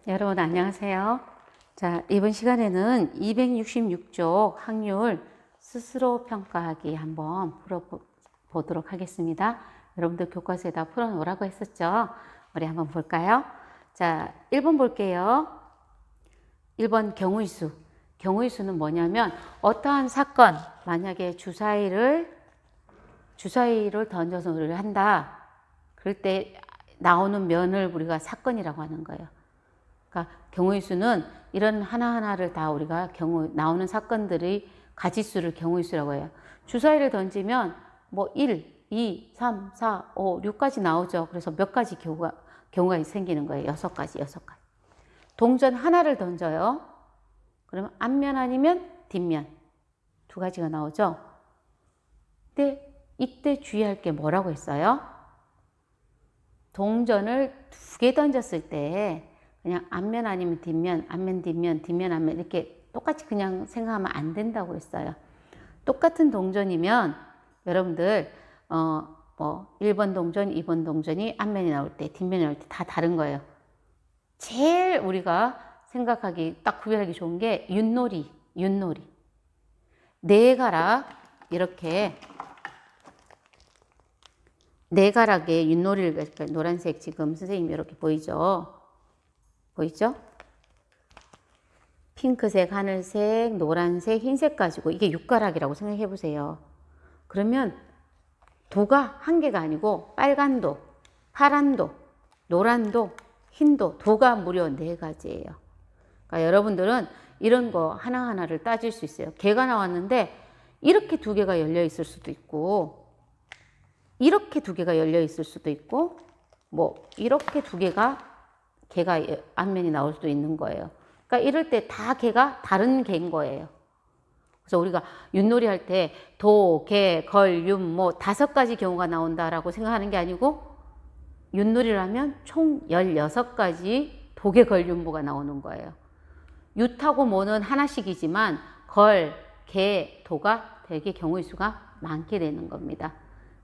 여러분 안녕하세요. 자, 이번 시간에는 266쪽 확률 스스로 평가하기 한번 풀어보도록 하겠습니다. 여러분들 교과서에다 풀어놓으라고 했었죠. 우리 한번 볼까요? 자, 1번 볼게요. 1번 경우의 수. 경우의 수는 뭐냐면 어떠한 사건, 만약에 주사위를 던져서 우리를 한다. 그럴 때 나오는 면을 우리가 사건이라고 하는 거예요. 그러니까 경우의 수는 이런 하나하나를 다 우리가 나오는 사건들의 가지수를 경우의 수라고 해요. 주사위를 던지면 뭐 1, 2, 3, 4, 5, 6까지 나오죠. 그래서 몇 가지 경우가 생기는 거예요. 6가지. 동전 하나를 던져요. 그러면 앞면 아니면 뒷면 두 가지가 나오죠. 근데 이때 주의할 게 뭐라고 했어요? 동전을 2개 던졌을 때 그냥 앞면 아니면 뒷면, 앞면 뒷면, 뒷면 앞면 이렇게 똑같이 그냥 생각하면 안 된다고 했어요. 똑같은 동전이면 여러분들 뭐 1번 동전, 2번 동전이 앞면이 나올 때, 뒷면이 나올 때 다 다른 거예요. 제일 우리가 생각하기 딱 구별하기 좋은 게 윷놀이. 네 가락 이렇게 네 가락의 윷놀이를 노란색 지금 선생님 이렇게 보이죠? 핑크색, 하늘색, 노란색, 흰색 가지고 이게 6가락이라고 생각해 보세요. 그러면 도가 한 개가 아니고 빨간 도, 파란 도, 노란 도, 흰 도, 도가 무려 4가지예요. 그러니까 여러분들은 이런 거 하나하나를 따질 수 있어요. 개가 나왔는데 이렇게 2개가 열려 있을 수도 있고 이렇게 2개가 열려 있을 수도 있고 뭐 이렇게 2개가 개가 앞면이 나올 수도 있는 거예요. 그러니까 이럴 때 다 개가 다른 개인 거예요. 그래서 우리가 윷놀이 할 때 도, 개, 걸, 윷 뭐 5가지 경우가 나온다라고 생각하는 게 아니고 윷놀이를 하면 총 16가지 도개, 걸, 윷모가 나오는 거예요. 윷하고 모는 하나씩이지만 걸, 개, 도가 되게 경우의 수가 많게 되는 겁니다.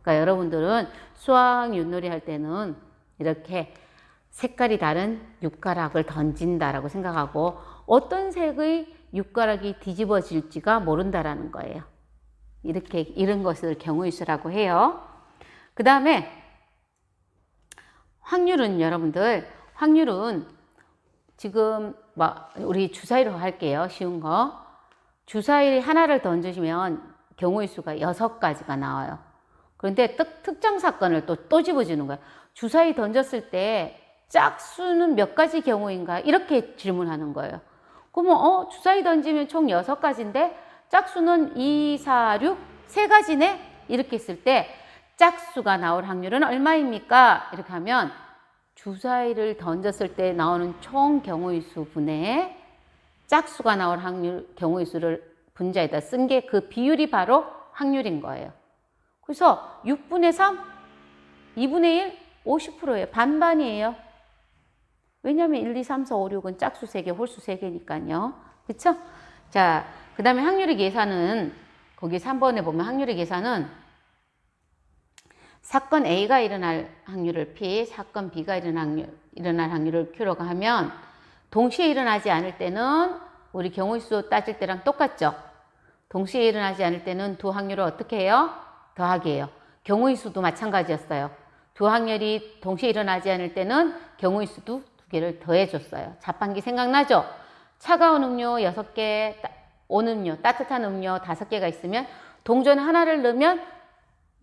그러니까 여러분들은 수학 윷놀이 할 때는 이렇게 색깔이 다른 6가락을 던진다라고 생각하고 어떤 색의 6가락이 뒤집어질지가 모른다라는 거예요. 이런 것을 경우의 수라고 해요. 그 다음에 확률은 여러분들, 확률은 지금 우리 주사위로 할게요. 쉬운 거. 주사위 하나를 던지시면 경우의 수가 6가지가 나와요. 그런데 특정 사건을 또 집어주는 거예요. 주사위 던졌을 때 짝수는 몇 가지 경우인가? 이렇게 질문하는 거예요. 그러면 주사위 던지면 총 6가지인데 짝수는 2, 4, 6, 3가지네? 이렇게 했을 때 짝수가 나올 확률은 얼마입니까? 이렇게 하면 주사위를 던졌을 때 나오는 총 경우의 수 분의 짝수가 나올 확률, 경우의 수를 분자에다 쓴 게 그 비율이 바로 확률인 거예요. 그래서 6분의 3, 2분의 1, 50%예요. 반반이에요. 왜냐하면 1, 2, 3, 4, 5, 6은 짝수 3개, 홀수 3개니까요. 그쵸? 자, 그 다음에 확률의 계산은, 거기 3번에 보면 확률의 계산은 사건 A가 일어날 확률을 P, 사건 B가 일어날 확률을 Q라고 하면 동시에 일어나지 않을 때는 우리 경우의 수 따질 때랑 똑같죠? 동시에 일어나지 않을 때는 두 확률을 어떻게 해요? 더하기 해요. 경우의 수도 마찬가지였어요. 두 확률이 동시에 일어나지 않을 때는 경우의 수도 2개를 더해줬어요. 자판기 생각나죠? 차가운 음료 6개, 온 음료, 따뜻한 음료 5개가 있으면 동전 하나를 넣으면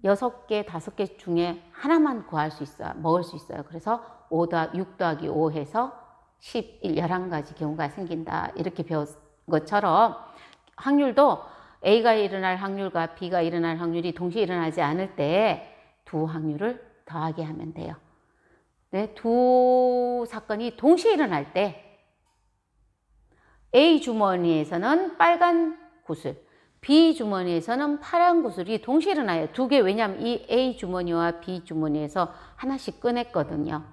6개, 5개 중에 하나만 구할 수 있어요. 먹을 수 있어요. 그래서 6 더하기 5 해서 11, 11가지 경우가 생긴다. 이렇게 배운 것처럼 확률도 A가 일어날 확률과 B가 일어날 확률이 동시에 일어나지 않을 때 두 확률을 더하게 하면 돼요. 네, 두 사건이 동시에 일어날 때 A 주머니에서는 빨간 구슬, B 주머니에서는 파란 구슬이 동시에 일어나요. 2개, 왜냐하면 이 A 주머니와 B 주머니에서 하나씩 꺼냈거든요.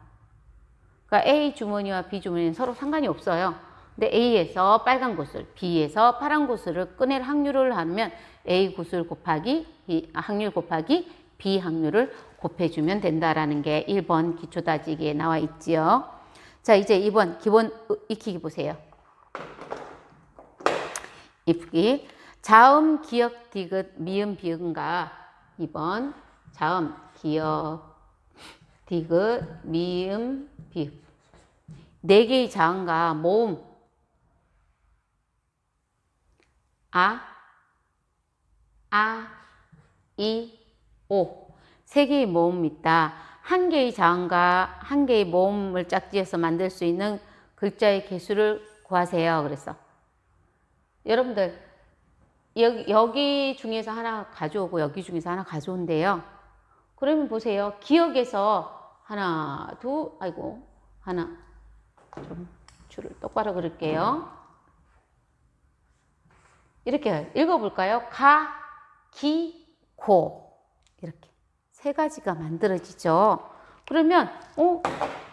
그러니까 A 주머니와 B 주머니는 서로 상관이 없어요. 근데 A에서 빨간 구슬, B에서 파란 구슬을 꺼낼 확률을 하면 A 구슬 곱하기 확률 곱하기 B 확률을 곱해주면 된다라는 게 1번 기초다지기에 나와 있지요. 자, 이제 2번 기본 익히기 보세요. 익히기. 자음, 기역, 디귿, 미음, 비음과 2번 자음, 기역, 디귿, 미음, 비음. 4개의 자음과 모음. 아, 이, 오. 3개의 모음이 있다. 1개의 자음과 1개의 모음을 짝지어서 만들 수 있는 글자의 개수를 구하세요. 그래서 여러분들 여기 중에서 하나 가져오고 여기 중에서 하나 가져온대요. 그러면 보세요. 기억에서 하나, 둘, 아이고 하나, 좀 줄을 똑바로 그릴게요. 이렇게 읽어볼까요? 가, 기, 고. 이렇게 3가지가 만들어지죠. 그러면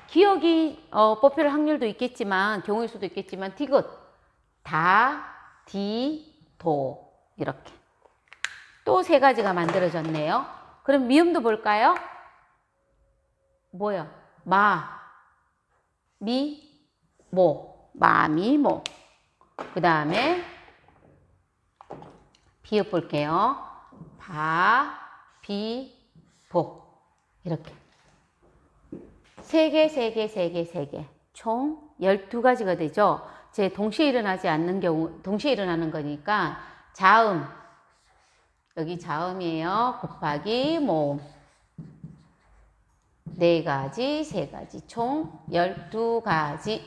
기억이 뽑힐 확률도 있겠지만 경우일 수도 있겠지만 디귿, 다, 디, 도. 이렇게 또 3가지가 만들어졌네요. 그럼 미음도 볼까요? 뭐야? 마, 미, 모. 마, 미, 모. 그 다음에 비읍 볼게요. 바, 비, 보. 이렇게 3개 총 12가지가 되죠. 제 동시에 일어나지 않는 경우, 동시에 일어나는 거니까 자음, 여기 자음이에요. 곱하기 모음 4가지, 3가지 총 12가지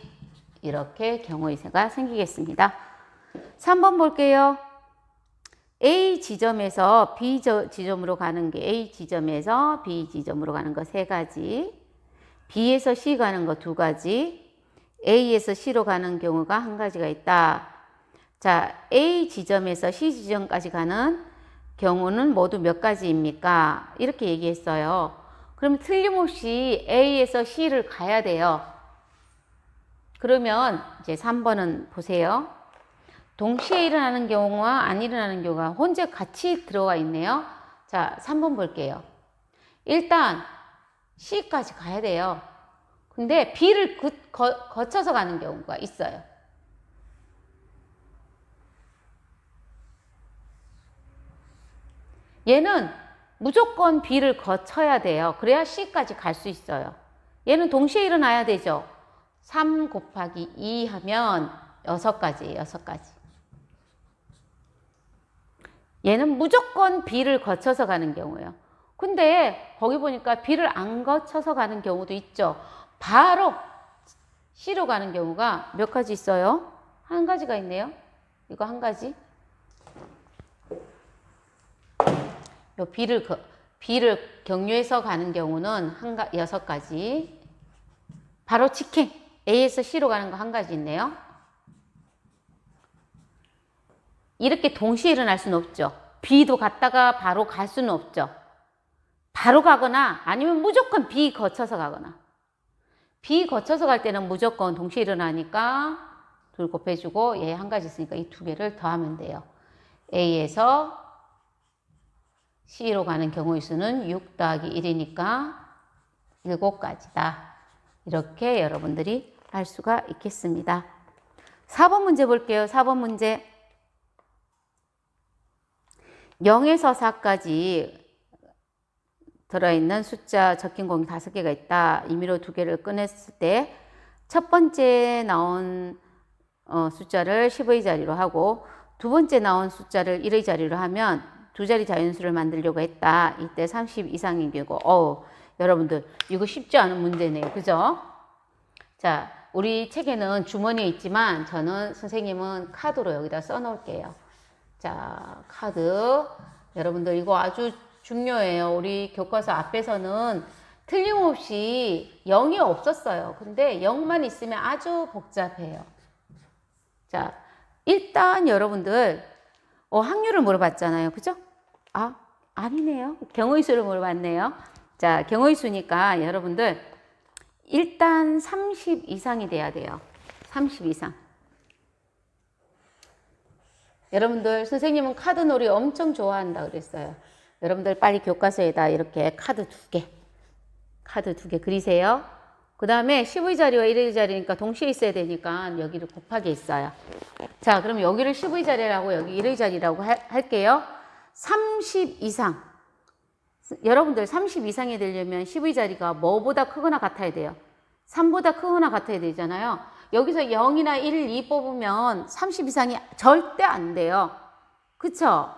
이렇게 경우의수가 생기겠습니다. 3번 볼게요. A 지점에서 B 지점으로 가는 게 A 지점에서 B 지점으로 가는 거 3가지, B에서 C 가는 거 2가지, A에서 C로 가는 경우가 1가지가 있다. 자, A 지점에서 C 지점까지 가는 경우는 모두 몇 가지입니까? 이렇게 얘기했어요. 그럼 틀림없이 A에서 C를 가야 돼요. 그러면 이제 3번은 보세요. 동시에 일어나는 경우와 안 일어나는 경우가 혼재 같이 들어가 있네요. 자, 3번 볼게요. 일단 C까지 가야 돼요. 근데 B를 거쳐서 가는 경우가 있어요. 얘는 무조건 B를 거쳐야 돼요. 그래야 C까지 갈 수 있어요. 얘는 동시에 일어나야 되죠. 3 곱하기 2 하면 6가지예요. 6가지. 얘는 무조건 B를 거쳐서 가는 경우예요. 근데 거기 보니까 B를 안 거쳐서 가는 경우도 있죠. 바로 C로 가는 경우가 몇 가지 있어요? 1가지가 있네요. 이거 1가지. 요 B를 경유해서 가는 경우는 6가지. 바로 직행. A에서 C로 가는 거 1가지 있네요. 이렇게 동시에 일어날 수는 없죠. B도 갔다가 바로 갈 수는 없죠. 바로 가거나 아니면 무조건 B 거쳐서 가거나. B 거쳐서 갈 때는 무조건 동시에 일어나니까 2 곱해주고 얘 1가지 있으니까 이 2개를 더하면 돼요. A에서 C로 가는 경우의 수는 6 더하기 1이니까 7가지다. 이렇게 여러분들이 할 수가 있겠습니다. 4번 문제 볼게요. 4번 문제. 0에서 4까지 들어있는 숫자 적힌 공이 5개가 있다. 임의로 2개를 꺼냈을 때 첫 번째 나온 숫자를 10의 자리로 하고 두 번째 나온 숫자를 1의 자리로 하면 2자리 자연수를 만들려고 했다. 이때 30 이상인 경우. 여러분들 이거 쉽지 않은 문제네요. 그죠? 자, 우리 책에는 주머니에 있지만 저는 선생님은 카드로 여기다 써놓을게요. 자, 카드. 여러분들 이거 아주 중요해요. 우리 교과서 앞에서는 틀림없이 0이 없었어요. 근데 0만 있으면 아주 복잡해요. 자, 일단 여러분들 확률을 물어봤잖아요. 그죠? 아니네요. 경우의 수를 물어봤네요. 자, 경우의 수니까 여러분들 일단 30 이상이 돼야 돼요. 30 이상. 여러분들 선생님은 카드놀이 엄청 좋아한다 그랬어요. 여러분들 빨리 교과서에다 이렇게 카드 2개 그리세요. 그 그 다음에 10의 자리와 1의 자리니까 동시에 있어야 되니까 여기를 곱하기 있어요. 자, 그럼 여기를 10의 자리라고 여기 1의 자리라고 할게요. 30 이상. 여러분들 30 이상이 되려면 10의 자리가 뭐보다 크거나 같아야 돼요. 3보다 크거나 같아야 되잖아요. 여기서 0이나 1, 2 뽑으면 30 이상이 절대 안 돼요. 그쵸?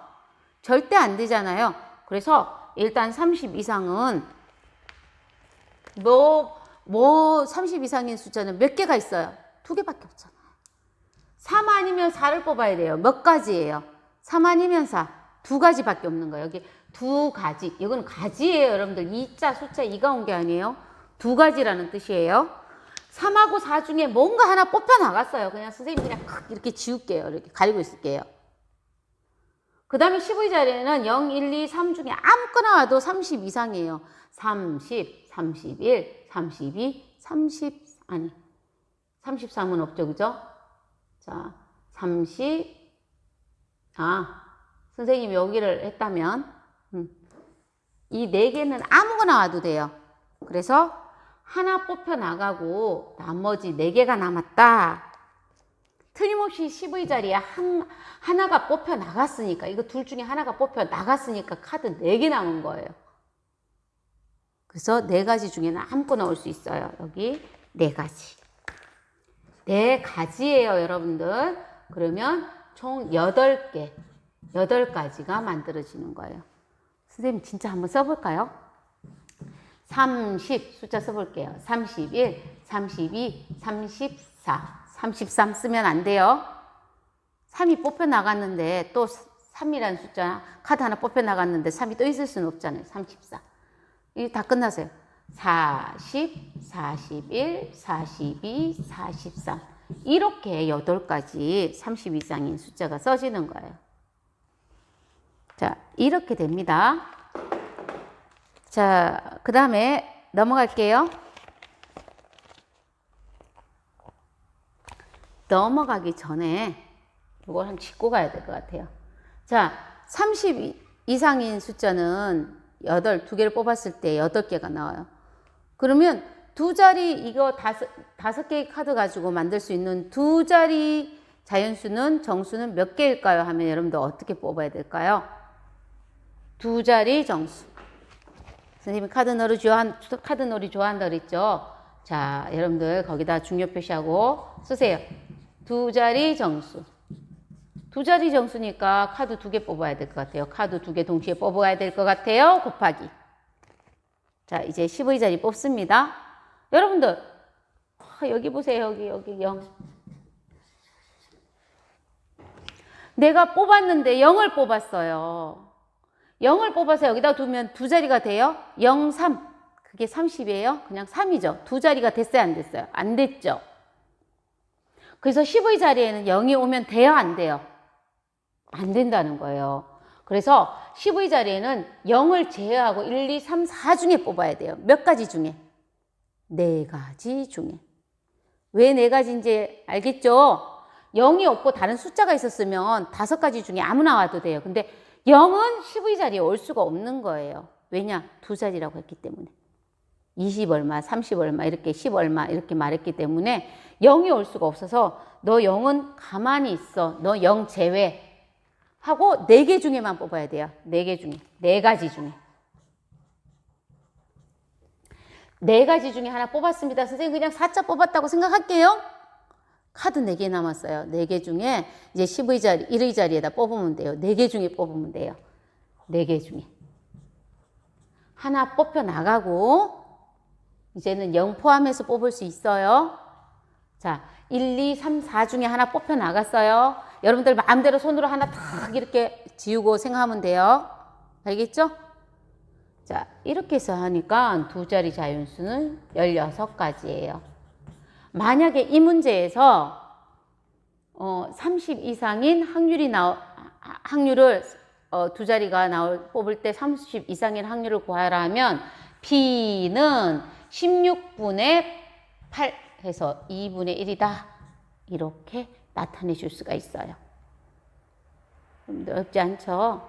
절대 안 되잖아요. 그래서 일단 30 이상은 30 이상인 숫자는 몇 개가 있어요? 2개밖에 없잖아요. 3 아니면 4를 뽑아야 돼요. 몇 가지예요? 3 아니면 4. 2가지밖에 없는 거예요. 여기 2가지. 이건 가지예요, 여러분들. 이자 숫자 2가 온 게 아니에요. 2가지라는 뜻이에요. 3하고 4 중에 뭔가 하나 뽑혀 나갔어요. 그냥 선생님 그냥 이렇게 지울게요. 이렇게 가리고 있을게요. 그 다음에 10의 자리에는 0, 1, 2, 3 중에 아무거나 와도 30 이상이에요. 30, 31, 32, 33은 없죠, 그죠? 자, 선생님이 여기를 했다면, 이 4개는 아무거나 와도 돼요. 그래서 하나 뽑혀 나가고 나머지 4개가 남았다. 틀림없이 10의 자리에 하나가 뽑혀 나갔으니까, 이거 둘 중에 하나가 뽑혀 나갔으니까 카드 4개 남은 거예요. 그래서 4가지 중에는 아무거나 올 수 있어요. 여기 4가지. 4가지예요, 여러분들. 그러면 총 8개, 8가지가 만들어지는 거예요. 선생님 진짜 한번 써볼까요? 30 숫자 써볼게요. 31, 32, 34. 33 쓰면 안 돼요. 3이 뽑혀 나갔는데 또 3이라는 숫자 카드 하나 뽑혀 나갔는데 3이 또 있을 수는 없잖아요. 34. 이게 다 끝나세요. 40, 41, 42, 43. 이렇게 8가지 30 이상인 숫자가 써지는 거예요. 자, 이렇게 됩니다. 자, 그 다음에 넘어갈게요. 넘어가기 전에 이걸 한번 짚고 가야 될 것 같아요. 자, 30 이상인 숫자는 2개를 뽑았을 때 8개가 나와요. 그러면 2자리 이거 5개의 카드 가지고 만들 수 있는 2자리 자연수는 정수는 몇 개일까요? 하면 여러분들 어떻게 뽑아야 될까요? 2자리 정수. 선생님이 카드놀이 좋아한다 그랬죠? 자, 여러분들 거기다 중요 표시하고 쓰세요. 2자리 정수. 2자리 정수니까 카드 2개 뽑아야 될 것 같아요. 카드 2개 동시에 뽑아야 될 것 같아요. 곱하기. 자, 이제 10의 자리 뽑습니다. 여러분들, 여기 보세요. 여기 0. 내가 뽑았는데 0을 뽑았어요. 0을 뽑아서 여기다 두면 2자리가 돼요? 0, 3. 그게 30이에요? 그냥 3이죠. 2자리가 됐어요? 안 됐어요? 안 됐죠. 그래서 10의 자리에는 0이 오면 돼요? 안 돼요? 안 된다는 거예요. 그래서 10의 자리에는 0을 제외하고 1, 2, 3, 4 중에 뽑아야 돼요. 몇 가지 중에? 4가지 중에. 왜 4가지인지 알겠죠? 0이 없고 다른 숫자가 있었으면 5가지 중에 아무나 와도 돼요. 근데 0은 10의 자리에 올 수가 없는 거예요. 왜냐? 2자리라고 했기 때문에. 20 얼마, 30 얼마, 이렇게 10 얼마 이렇게 말했기 때문에 0이 올 수가 없어서 너 0은 가만히 있어. 너 0 제외. 하고 4개 중에만 뽑아야 돼요. 4개 중에. 4가지 중에. 4가지 중에 하나 뽑았습니다. 선생님 그냥 4자 뽑았다고 생각할게요. 카드 4개 남았어요. 4개 중에 이제 10의 자리, 1의 자리에다 뽑으면 돼요. 4개 중에 뽑으면 돼요. 4개 중에. 하나 뽑혀 나가고 이제는 0 포함해서 뽑을 수 있어요. 자, 1, 2, 3, 4 중에 하나 뽑혀 나갔어요. 여러분들 마음대로 손으로 하나 탁 이렇게 지우고 생각하면 돼요. 알겠죠? 자, 이렇게 해서 하니까 2자리 자연수는 16가지예요. 만약에 이 문제에서 30 이상인 확률을 2자리가 뽑을 때 30 이상인 확률을 구하라 하면 B는 16분의 8 해서 2분의 1이다. 이렇게 나타내 줄 수가 있어요. 어렵지 않죠?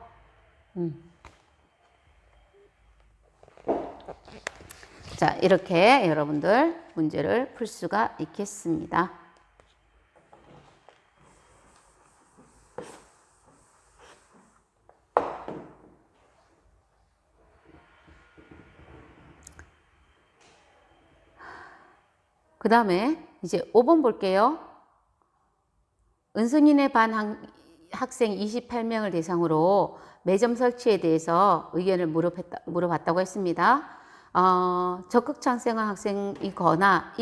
자, 이렇게 여러분들 문제를 풀 수가 있겠습니다. 그 다음에 이제 5번 볼게요. 은성이네 반 학생 28명을 대상으로 매점 설치에 대해서 의견을 물어봤다고 했습니다. 적극 찬성한 학생이거나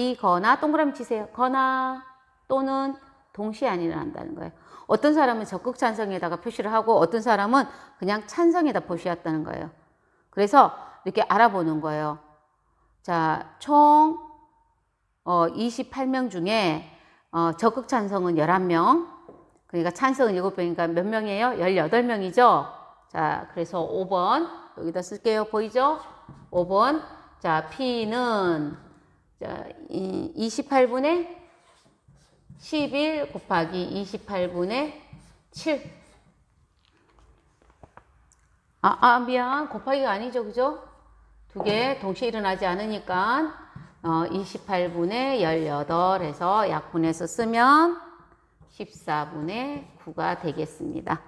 동그라미 치세요. 거나 또는 동시에 아니라 한다는 거예요. 어떤 사람은 적극 찬성에다가 표시를 하고 어떤 사람은 그냥 찬성에다 표시했다는 거예요. 그래서 이렇게 알아보는 거예요. 자, 총 28명 중에 적극 찬성은 11명, 그러니까 찬성은 7명이니까 몇 명이에요? 18명이죠? 자, 그래서 5번 여기다 쓸게요. 보이죠? 5번. 자, P는 28분의 11 곱하기 28분의 7. 미안. 곱하기가 아니죠. 그죠? 두 개 동시에 일어나지 않으니까 28분의 18 해서 약분해서 쓰면 14분의 9가 되겠습니다.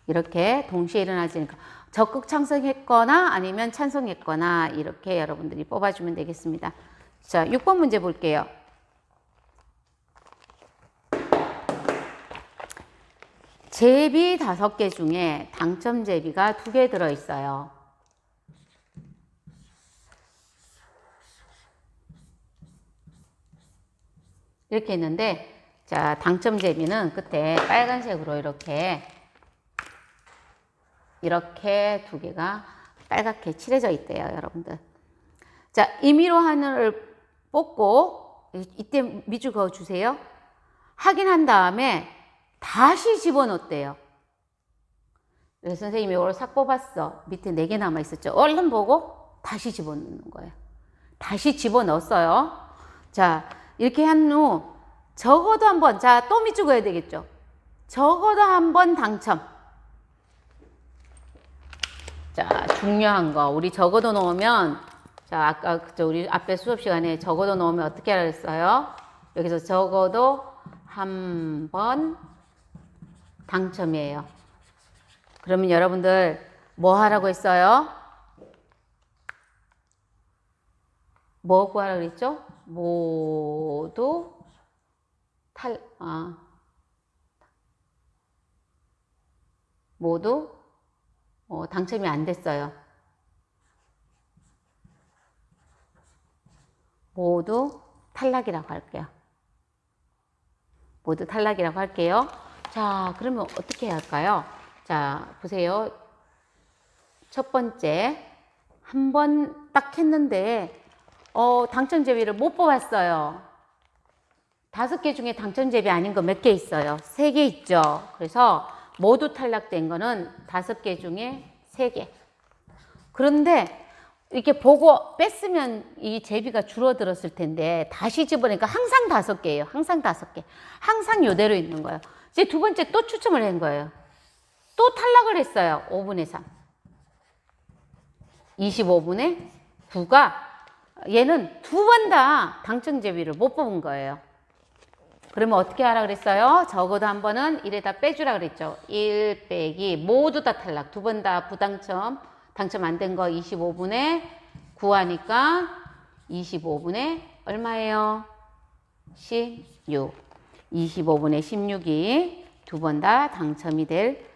이렇게 동시에 일어나지니까 적극 찬성했거나 아니면 찬성했거나 이렇게 여러분들이 뽑아주면 되겠습니다. 자, 6번 문제 볼게요. 제비 5개 중에 당첨 제비가 2개 들어있어요. 이렇게 있는데, 자, 당첨 제비는 끝에 빨간색으로 이렇게 2개가 빨갛게 칠해져 있대요, 여러분들. 자, 임의로 하나를 뽑고, 이때 밑줄 그어 주세요. 확인한 다음에 다시 집어넣었대요. 그래서 선생님이 이걸 싹 뽑았어. 밑에 4개 남아있었죠. 얼른 보고 다시 집어넣는 거예요. 다시 집어넣었어요. 자, 이렇게 한 후 적어도 한 번, 자, 또 밑줄 그어야 되겠죠. 적어도 한 번 당첨. 자, 중요한 거. 우리 적어도 놓으면, 자, 아까 우리 앞에 수업 시간에 적어도 놓으면 어떻게 하라 그랬어요? 여기서 적어도 한 번 당첨이에요. 그러면 여러분들 뭐 하라고 했어요? 뭐 구하라고 그랬죠? 모두 모두 당첨이 안 됐어요. 모두 탈락이라고 할게요. 모두 탈락이라고 할게요. 자, 그러면 어떻게 해야 할까요? 자, 보세요. 첫 번째, 한 번 딱 했는데, 당첨 제비를 못 뽑았어요. 5개 중에 당첨 제비 아닌 거 몇 개 있어요? 3개 있죠. 그래서 모두 탈락된 거는 5개 중에 3개. 그런데 이렇게 보고 뺐으면 이 제비가 줄어들었을 텐데 다시 집어내니까 항상 5개예요. 항상 5개. 항상 이대로 있는 거예요. 이제 두 번째 또 추첨을 한 거예요. 또 탈락을 했어요. 5분의 3. 25분의 9가 얘는 2번 다 당첨 제비를 못 뽑은 거예요. 그러면 어떻게 하라 그랬어요? 적어도 한 번은 1에다 빼주라 그랬죠. 1 빼기 모두 다 탈락. 2번 다 부당첨. 당첨 안 된 거 25분의 9 하니까 25분의 얼마예요? 16. 25분의 16이 2번 다 당첨이 될,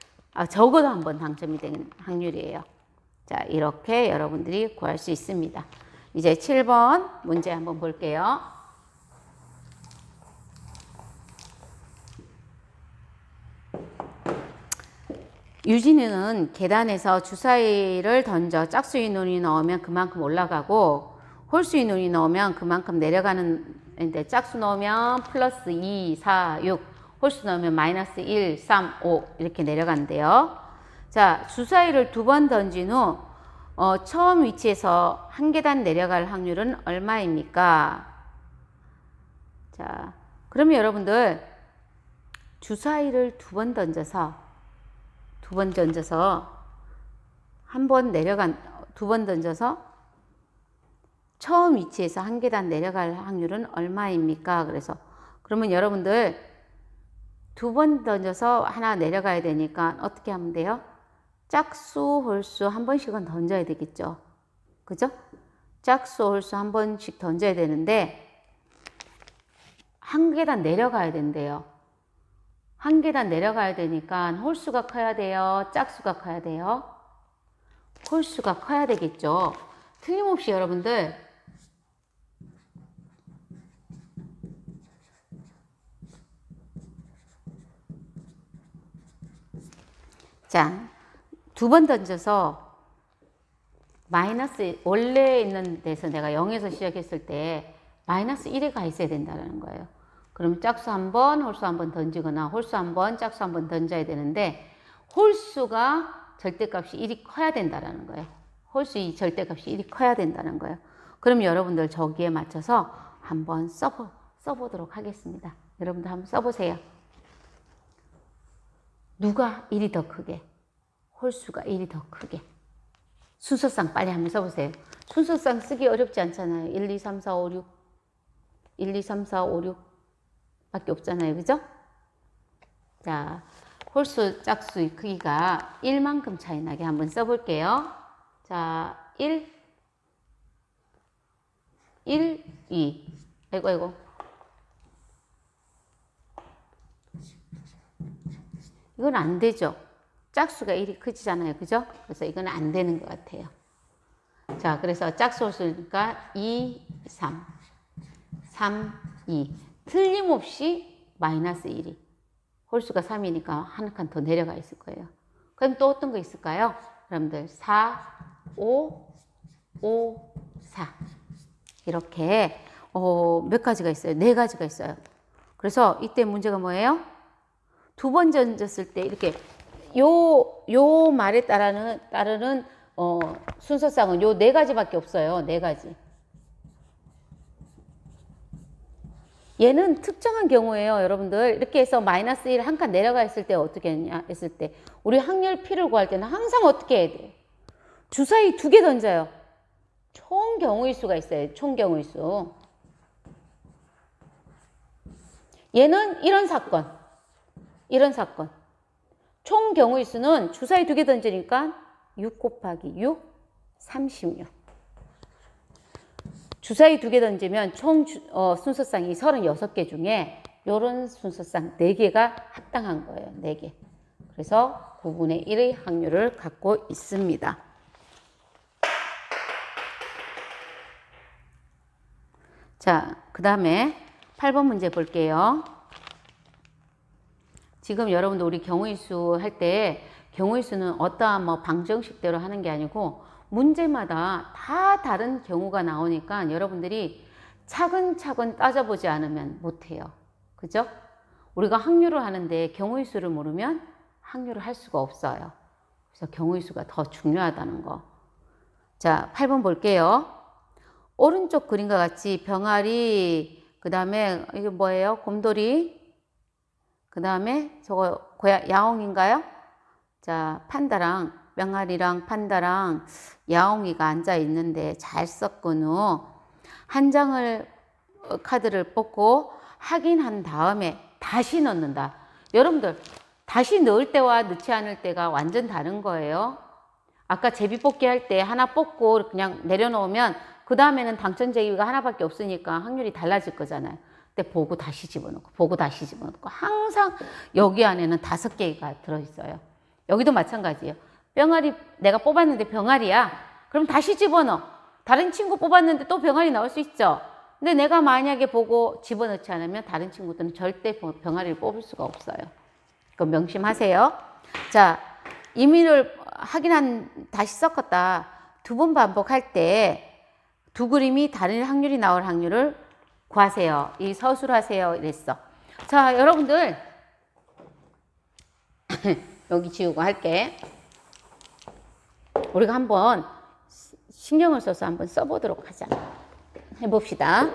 적어도 한 번 당첨이 되는 확률이에요. 자, 이렇게 여러분들이 구할 수 있습니다. 이제 7번 문제 한번 볼게요. 유진이는 계단에서 주사위를 던져 짝수의 눈이 넣으면 그만큼 올라가고 홀수의 눈이 넣으면 그만큼 내려가는데 짝수 넣으면 플러스 2, 4, 6, 홀수 넣으면 마이너스 1, 3, 5 이렇게 내려간대요. 자, 주사위를 2번 던진 후 처음 위치에서 한 계단 내려갈 확률은 얼마입니까? 자, 그러면 여러분들 주사위를 2번 던져서 한 번 내려간, 2번 던져서 처음 위치에서 한 계단 내려갈 확률은 얼마입니까? 그래서 그러면 여러분들 두 번 던져서 하나 내려가야 되니까 어떻게 하면 돼요? 짝수, 홀수 한 번씩은 던져야 되겠죠. 그죠? 짝수, 홀수 한 번씩 던져야 되는데 한 계단 내려가야 된대요. 한 계단 내려가야 되니까 홀수가 커야 돼요? 짝수가 커야 돼요? 홀수가 커야 되겠죠. 틀림없이 여러분들 자, 두 번 던져서 마이너스 원래 있는 데서 내가 0에서 시작했을 때 마이너스 1에 가 있어야 된다는 거예요. 그럼 짝수 한 번, 홀수 한 번 던지거나 홀수 한 번, 짝수 한 번 던져야 되는데 홀수가 절대값이 1이 커야 된다는 거예요. 홀수 이 절대값이 1이 커야 된다는 거예요. 그럼 여러분들 저기에 맞춰서 한번 써보도록 하겠습니다. 여러분들 한번 써보세요. 누가 1이 더 크게? 홀수가 1이 더 크게. 순서상 빨리 한번 써보세요. 순서상 쓰기 어렵지 않잖아요. 1, 2, 3, 4, 5, 6. 1, 2, 3, 4, 5, 6 밖에 없잖아요. 그죠? 자, 홀수, 짝수의 크기가 1만큼 차이 나게 한번 써볼게요. 자, 1, 2. 아이고. 이건 안 되죠. 짝수가 1이 크지잖아요. 그죠? 그래서 이건 안 되는 것 같아요. 자, 그래서 짝수 홀수니까 2, 3. 3, 2. 틀림없이 마이너스 1이. 홀수가 3이니까 한 칸 더 내려가 있을 거예요. 그럼 또 어떤 거 있을까요? 여러분들 4, 5, 4. 이렇게 몇 가지가 있어요? 4가지가 있어요. 그래서 이때 문제가 뭐예요? 두 번 던졌을 때 이렇게 요 말에 따르는 순서상은 요 4가지밖에 없어요. 4가지. 얘는 특정한 경우에요. 여러분들 이렇게 해서 마이너스 1 한 칸 내려가 있을 때 어떻게 했냐 했을 때 우리 확률 P를 구할 때는 항상 어떻게 해야 돼요? 주사위 2개 던져요. 총 경우의 수가 있어요. 총 경우의 수. 얘는 이런 사건. 총 경우의 수는 주사위 2개 던지니까 6 곱하기 6, 36. 주사위 2개 던지면 총 순서상이 36개 중에 요런 순서상 4개가 합당한 거예요. 4개. 그래서 9분의 1의 확률을 갖고 있습니다. 자, 그 다음에 8번 문제 볼게요. 지금 여러분들 우리 경우의 수 할 때 경우의 수는 어떠한 뭐 방정식대로 하는 게 아니고 문제마다 다 다른 경우가 나오니까 여러분들이 차근차근 따져보지 않으면 못해요. 그죠? 우리가 확률을 하는데 경우의 수를 모르면 확률을 할 수가 없어요. 그래서 경우의 수가 더 중요하다는 거. 자, 8번 볼게요. 오른쪽 그림과 같이 병아리, 그 다음에 이게 뭐예요? 곰돌이, 그 다음에 저거 야옹인가요? 자, 판다랑 병아리랑 판다랑 야옹이가 앉아 있는데 잘 섞은 후 한 장을 카드를 뽑고 확인한 다음에 다시 넣는다. 여러분들 다시 넣을 때와 넣지 않을 때가 완전 다른 거예요. 아까 제비뽑기 할 때 하나 뽑고 그냥 내려놓으면 그 다음에는 당첨 제기가 하나밖에 없으니까 확률이 달라질 거잖아요. 근데 보고 다시 집어넣고 보고 다시 집어넣고 항상 여기 안에는 5개가 들어있어요. 여기도 마찬가지예요. 병아리 내가 뽑았는데 병아리야. 그럼 다시 집어넣어. 다른 친구 뽑았는데 또 병아리 나올 수 있죠. 근데 내가 만약에 보고 집어넣지 않으면 다른 친구들은 절대 병아리를 뽑을 수가 없어요. 그거 명심하세요. 자, 임의를 다시 섞었다. 2번 반복할 때 두 그림이 다른 확률이 나올 확률을 구하세요. 이 서술하세요. 이랬어. 자, 여러분들 여기 지우고 할게. 우리가 한번 신경을 써서 한번 써보도록 하자. 해봅시다.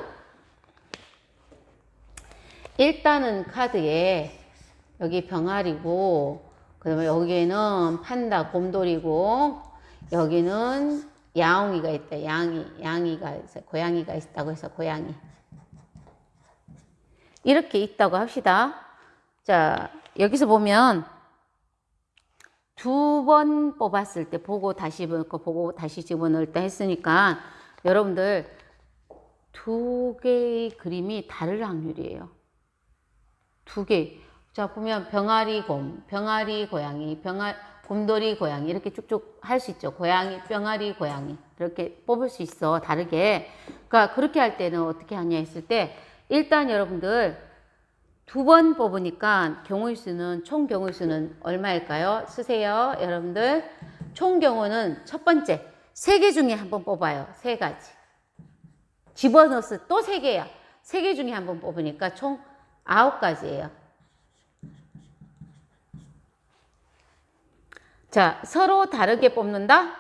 일단은 카드에 여기 병아리고, 그 다음에 여기는 판다 곰돌이고, 여기는 야옹이가 있다. 양이가 있어. 고양이가 있다고 해서 고양이. 이렇게 있다고 합시다. 자, 여기서 보면 두 번 뽑았을 때 보고 다시 보고 다시 집어넣을 때 했으니까 여러분들 두 개의 그림이 다를 확률이에요. 두 개. 자, 보면 병아리 곰, 병아리 고양이, 곰돌이 고양이 이렇게 쭉쭉 할 수 있죠. 고양이, 병아리 고양이 이렇게 뽑을 수 있어. 다르게. 그러니까 그렇게 할 때는 어떻게 하냐 했을 때 일단 여러분들 두 번 뽑으니까 경우의 수는 총 경우의 수는 얼마일까요? 쓰세요. 여러분들 총 경우는 첫 번째 3개 중에 한 번 뽑아요. 3가지. 집어넣었을 또 3개야. 3개 중에 한 번 뽑으니까 총 9가지예요. 자, 서로 다르게 뽑는다?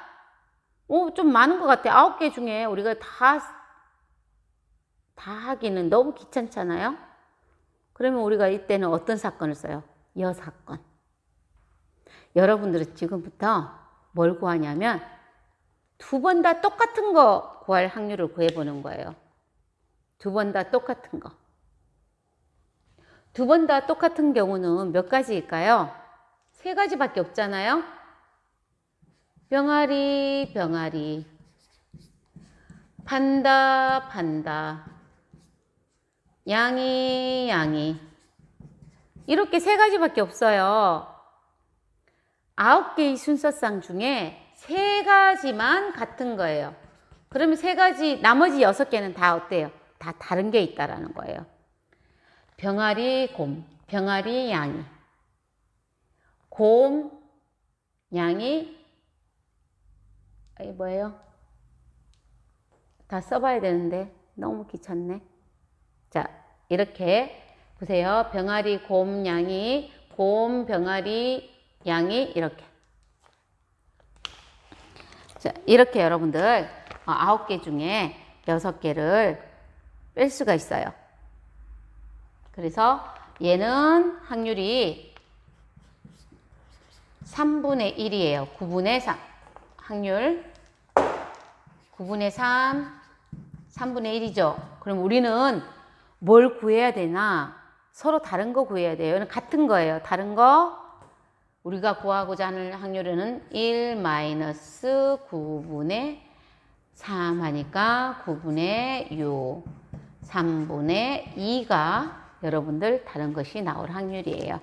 좀 많은 것 같아. 9개 중에 우리가 다 하기는 너무 귀찮잖아요? 그러면 우리가 이때는 어떤 사건을 써요? 여사건. 여러분들은 지금부터 뭘 구하냐면 두 번 다 똑같은 거 구할 확률을 구해보는 거예요. 두 번 다 똑같은 거. 두 번 다 똑같은 경우는 몇 가지일까요? 3가지밖에 없잖아요. 병아리, 병아리. 판다, 판다. 양이, 양이. 이렇게 3가지밖에 없어요. 9개의 순서상 중에 3가지만 같은 거예요. 그러면 3가지, 나머지 6개는 다 어때요? 다 다른 게 있다라는 거예요. 병아리, 곰, 병아리, 양이. 곰, 양이, 이게 뭐예요? 다 써봐야 되는데 너무 귀찮네. 자, 이렇게 보세요. 병아리, 곰, 양이, 곰, 병아리, 양이 이렇게. 자, 이렇게 여러분들 9개 중에 6개를 뺄 수가 있어요. 그래서 얘는 확률이 3분의 1이에요. 9분의 3. 확률 9분의 3, 3분의 1이죠. 그럼 우리는 뭘 구해야 되나? 서로 다른 거 구해야 돼요. 이건 같은 거예요. 다른 거 우리가 구하고자 하는 확률은 1-9분의 3 하니까 9분의 6, 3분의 2가 여러분들 다른 것이 나올 확률이에요.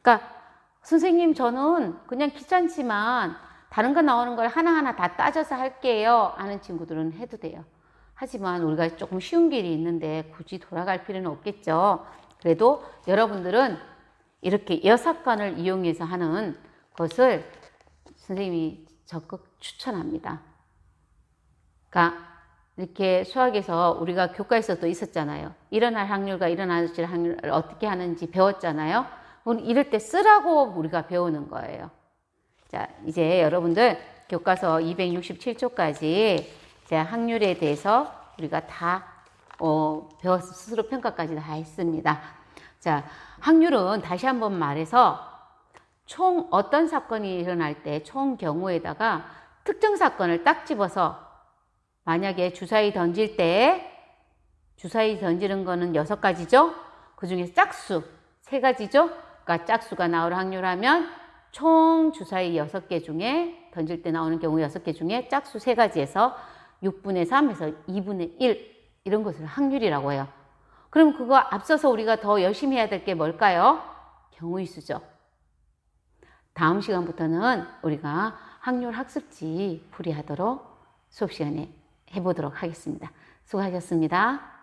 그러니까 선생님 저는 그냥 귀찮지만 다른 거 나오는 걸 하나하나 다 따져서 할게요 하는 친구들은 해도 돼요. 하지만 우리가 조금 쉬운 길이 있는데 굳이 돌아갈 필요는 없겠죠. 그래도 여러분들은 이렇게 여사건을 이용해서 하는 것을 선생님이 적극 추천합니다. 그러니까 이렇게 수학에서 우리가 교과에서도 있었잖아요. 일어날 확률과 일어날 확률을 어떻게 하는지 배웠잖아요. 이럴 때 쓰라고 우리가 배우는 거예요. 자, 이제 여러분들 교과서 267쪽까지 이제 확률에 대해서 우리가 다 배워서 스스로 평가까지 다 했습니다. 자, 확률은 다시 한번 말해서 총 어떤 사건이 일어날 때 총 경우에다가 특정 사건을 딱 집어서 만약에 주사위 던질 때 주사위 던지는 거는 6가지죠. 그 중에서 짝수 3가지죠. 그러니까 짝수가 나올 확률하면 총 주사위 6개 중에 던질 때 나오는 경우 6개 중에 짝수 3가지에서 6분의 3에서 2분의 1 이런 것을 확률이라고 해요. 그럼 그거 앞서서 우리가 더 열심히 해야 될 게 뭘까요? 경우의 수죠. 다음 시간부터는 우리가 확률 학습지 풀이하도록 수업 시간에 해보도록 하겠습니다. 수고하셨습니다.